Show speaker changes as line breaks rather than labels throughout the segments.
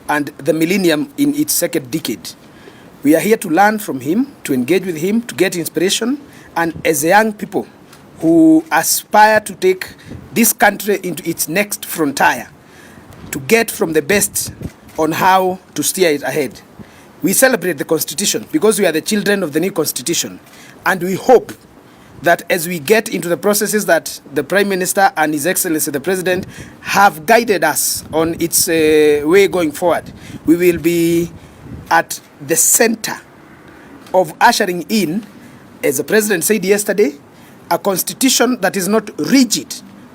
and the millennium in its second decade. We are here to learn from him, to engage with him, to get inspiration, and as young people who aspire to take this country into its next frontier, to get from the best on how to steer it ahead. We celebrate the Constitution because we are the children of the new Constitution, and we hope that as we get into the processes that the Prime Minister and His Excellency the President have guided us on its way going forward, we will be at the center of ushering in, as the President said yesterday, a constitution that is not rigid,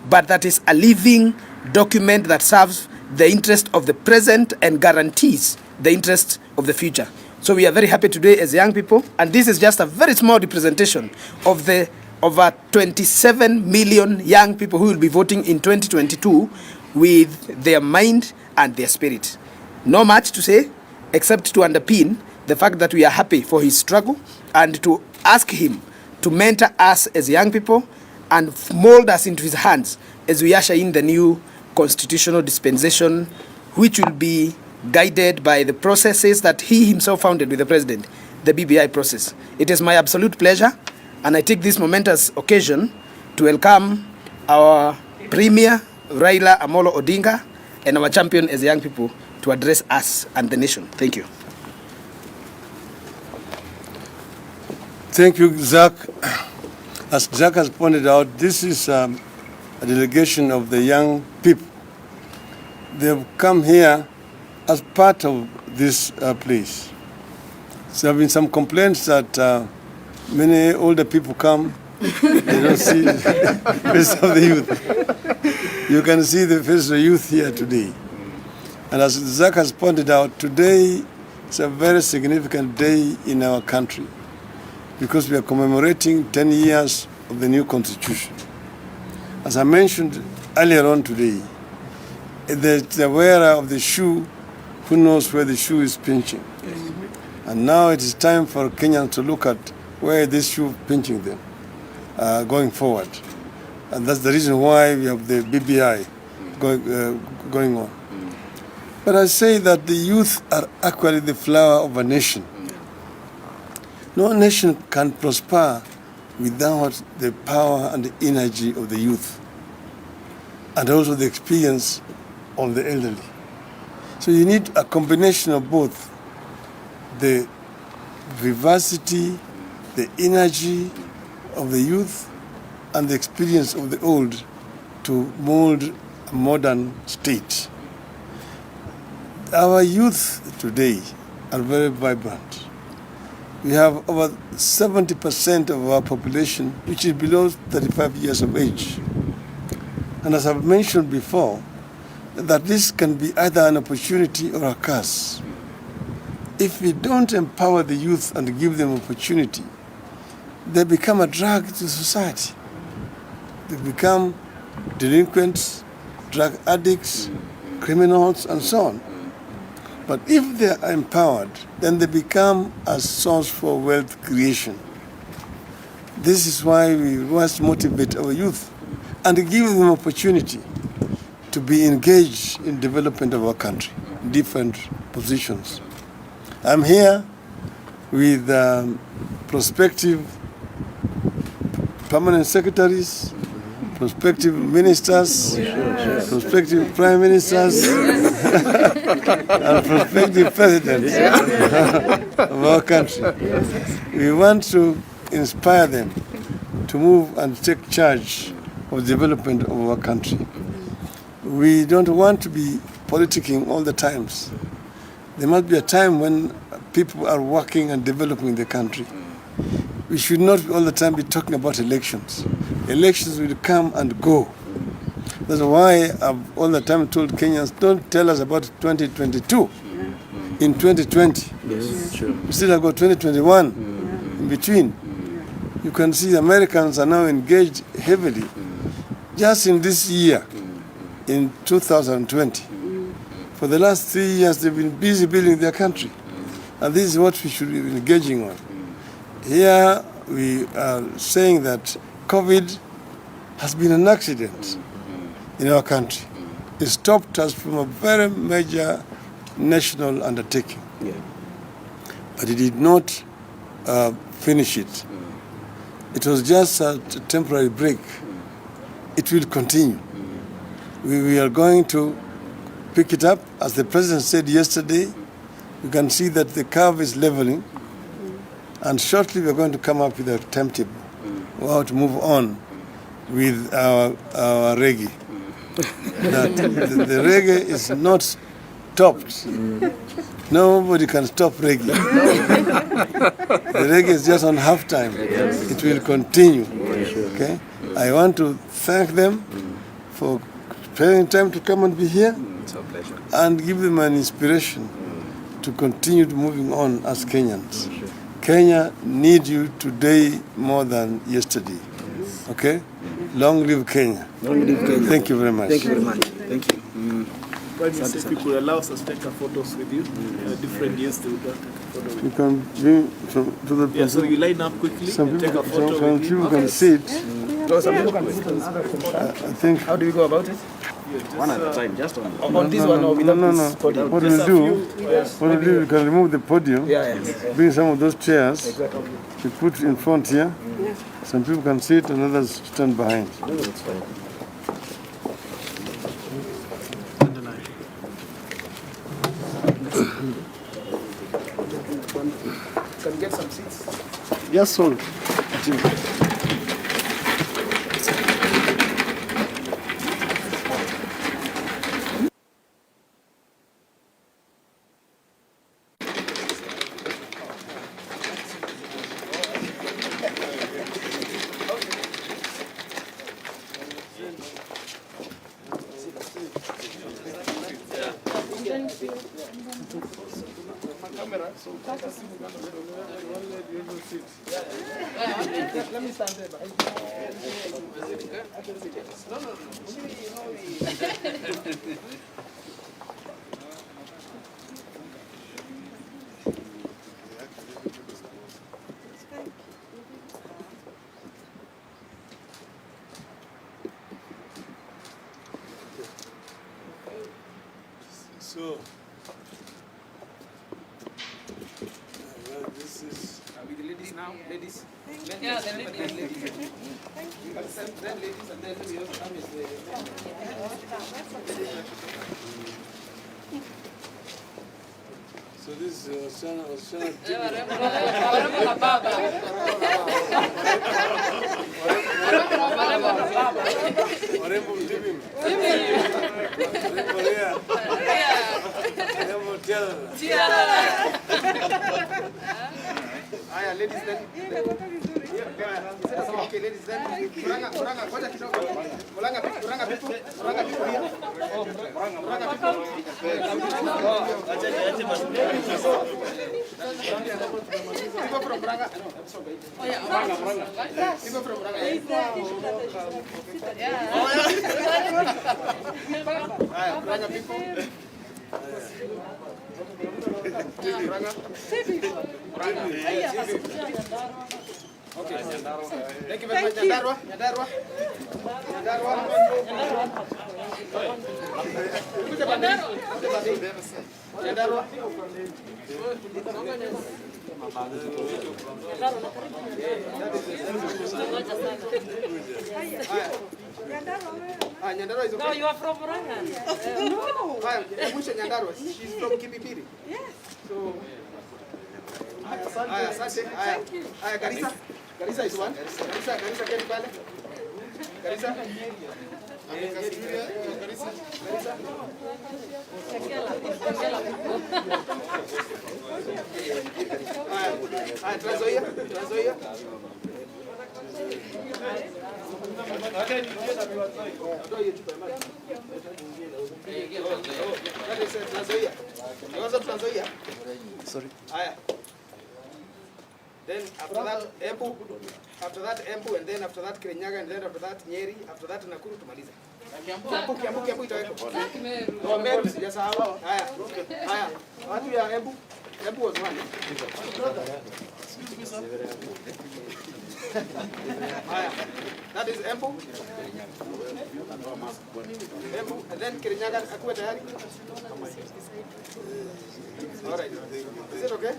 but that is a living document that serves the interest of the present and guarantees the interest of the future. So we are very happy today as young people, and this is just a very small representation of the over 27 million young people who will be voting in 2022 with their mind and their spirit. No much to say except to underpin the fact that we are happy for his struggle and to ask him to mentor us as young people and mold us into his hands as we usher in the new constitutional dispensation, which will be guided by the processes that he himself founded with the President, the BBI process. It is my absolute pleasure, and I take this momentous occasion to welcome our Premier, Raila Amolo Odinga, and our champion as young people to address us and the nation. Thank you.
Thank you, Zach. As Zach has pointed out, this is a delegation of the young people. They've come here as part of this place. So there have been some complaints that many older people come, they don't see the face of the youth. You can see the face of the youth here today. And as Zach has pointed out, today is a very significant day in our country because we are commemorating 10 years of the new constitution. As I mentioned earlier on today, the wearer of the shoe who knows where the shoe is pinching. Yes. And now it is time for Kenyans to look at where this shoe pinching them going forward. And that's the reason why we have the BBI going on. But I say that the youth are actually the flower of a nation. No nation can prosper without the power and the energy of the youth, and also the experience of the elderly. So you need a combination of both the vivacity, the energy of the youth, and the experience of the old to mold a modern state. Our youth today are very vibrant. We have over 70% of our population which is below 35 years of age. And as I've mentioned before, that this can be either an opportunity or a curse. If we don't empower the youth and give them opportunity, they become a drag to society. They become delinquents, drug addicts, criminals, and so on. But if they are empowered, then they become a source for wealth creation. This is why we must motivate our youth and give them opportunity to be engaged in development of our country, in different positions. I'm here with prospective permanent secretaries, prospective ministers, prospective prime ministers, and prospective presidents of our country. We want to inspire them to move and take charge of the development of our country. We don't want to be politicking all the times. There must be a time when people are working and developing the country. We should not all the time be talking about elections. Elections will come and go. That's why I've all the time told Kenyans, don't tell us about 2022 in 2020.
Yes, sure.
We still have got 2021 in between. You can see the Americans are now engaged heavily. Just in this year, in 2020, for the last 3 years, they've been busy building their country. And this is what we should be engaging on. Here, we are saying that COVID has been an accident in our country. It stopped us from a very major national undertaking.
Yeah.
But he did not finish it. It was just a temporary break. It will continue. We are going to pick it up. As the president said yesterday, you can see that the curve is leveling, and shortly we are going to come up with a timetable how to move on with our reggae. That the reggae is not stopped. Nobody can stop reggae. The reggae is just on half time. It will continue. Okay? I want to thank them for spending time to come and be here,
It's our pleasure.
and give them an inspiration to continue moving on as Kenyans. Kenya needs you today more than yesterday. Okay? Long live Kenya.
Long live Kenya.
Thank you very much.
Thank you very much. Thank you.
Prime Minister, if you could allow us to take photos with you, different years they would take a photo with
You can bring to the
you. Yeah, so you line up quickly
some
and take a
people,
photo
some
with you.
people can sit.
So some people can sit on other
I think
How do we go about it?
One at a time, just on.
On this one or without
no.
this podium?
What we'll do, you can remove the podium,
Yeah.
bring some of those chairs,
Exactly.
you put in front here. Some people can sit and others stand behind.
That's fine.
Can we get some seats?
Yes, sir.
Let me stand there.
So, this is.
Are we the ladies now? Ladies? Yeah, the ladies. You can send them ladies and then we also come as
So this is Oceana Warembo Mtibim. Warembo Rea. Warembo Tiara.
Aya, ladies then. Okay, ladies then. Kuranga, ngoja kidogo. Kuranga people here. Oh, Kuranga people. People from Kuranga. Oh yeah, people from Kuranga. Aya, Kuranga people. Okay. Thank you very much. Nyandarua. Kuja bandari. Nyandarua. Nyandarua is okay.
No, you are from Murang'a. No.
Nyandarua. She's from Kipipiri.
Yes.
So, asante. Garissa. Garissa is one. Garissa keni pale. Garissa. Trans Nzoia.
Sorry.
Then after that Embu, and then after that Kirinyaga, and then after that Nyeri, after that Nakuru tumaliza. Kiambu itawekwa. No, Meru sijasahau. Haya. Watu ya Embu was one. That is Embu, and then Kirinyaga akuwe tayari. All right. Is it okay?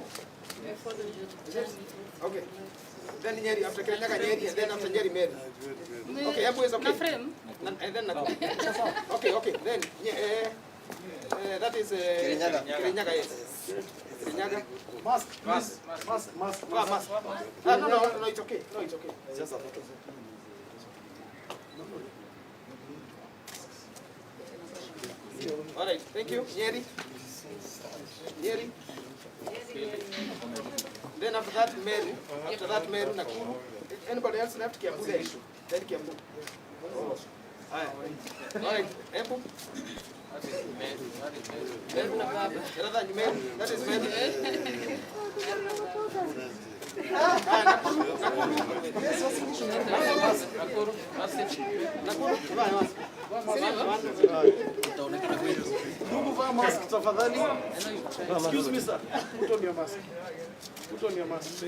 Is it? Okay. Then Nyeri, after Kirinyaga Nyeri, and then after Nyeri Mary. Okay, Embu is okay. And then okay. Then that is Kirinyaga, yes. Kirinyaga. Mask. No, it's okay. No, it's okay. Just a photo. All right, thank you. Nyeri. Then after that, Mary. After that, Mary. Anybody else left? Kiambu there. Then Kiambu. All right, Embu. That is Mary.
Excuse me, sir. Put on your mask. Put on your mask.